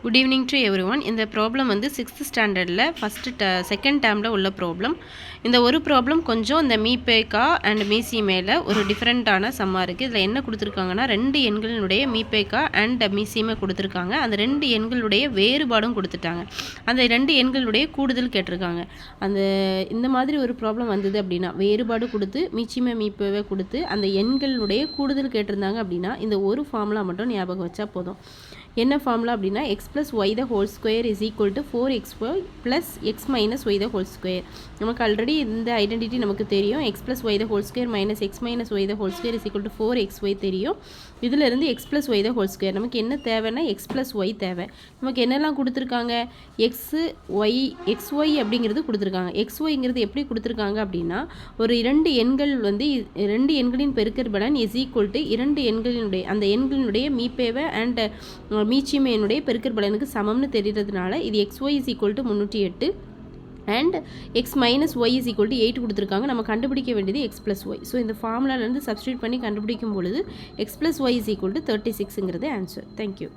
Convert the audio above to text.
Good evening to every one. இந்த problem வந்து 6th ஸ்டாண்டர்டில் செகண்ட் டேர்மில் உள்ள ப்ராப்ளம். இந்த ஒரு ப்ராப்ளம் கொஞ்சம் இந்த மீபேக்கா அண்ட் மீசி மேலே ஒரு டிஃப்ரெண்ட்டான சம்மாக இருக்குது. இதில் என்ன கொடுத்துருக்காங்கன்னா, 2 எண்களினுடைய மீபேக்கா அண்ட் மீசியுமே கொடுத்துருக்காங்க. அந்த 2 எண்களுடைய வேறுபாடும் கொடுத்துட்டாங்க. அந்த 2 எண்களுடைய கூடுதல் கேட்டிருக்காங்க. இந்த மாதிரி ஒரு ப்ராப்ளம் வந்தது அப்படின்னா, வேறுபாடு கொடுத்து மீச்சியுமே மீப்பேவே கொடுத்து அந்த எண்களுடைய கூடுதல் கேட்டிருந்தாங்க அப்படின்னா, இந்த ஒரு ஃபார்முலா மட்டும் ஞாபகம் வச்சா போதும். என்ன ஃபார்முலா அப்படின்னா, X plus Y the whole square is equal to 4xy plus X minus Y the whole square. நமக்கு ஆல்ரெடி இந்த ஐடென்டிட்டி நமக்கு தெரியும். X plus Y the whole square minus X minus Y the whole square is equal to 4xy தெரியும். இதிலிருந்து X plus Y the whole square நமக்கு என்ன தேவைன்னா X plus Y தேவை. நமக்கு என்னெல்லாம் கொடுத்துருக்காங்க, எக்ஸ்ஒய் அப்படிங்கிறது கொடுத்துருக்காங்க. எக்ஸ்ஒய்ங்கிறது எப்படி கொடுத்துருக்காங்க அப்படின்னா, ஒரு 2 எண்கள் வந்து 2 எண்களின் பெருக்கற்பலன் இஸ் ஈக்குவல் டு 2 எண்களினுடைய அந்த எண்களினுடைய மீப்பேவை அண்ட் மீச்சியமையினுடைய பெருக்கற்பலனுக்கு சமம்னு தெரிகிறதுனால இது xy is equal to 308 and X minus Y is equal to 8 கொடுத்துருக்காங்க. நம்ம கண்டுபிடிக்க வேண்டியது எக்ஸ் ப்ளஸ் ஒய். ஸோ இந்த ஃபார்முலாலேருந்து சப்ஸ்டியூட் பண்ணி கண்டுபிடிக்கும் பொழுது x plus y is equal to 36ங்கிறது ஆன்சர். தேங்க்யூ.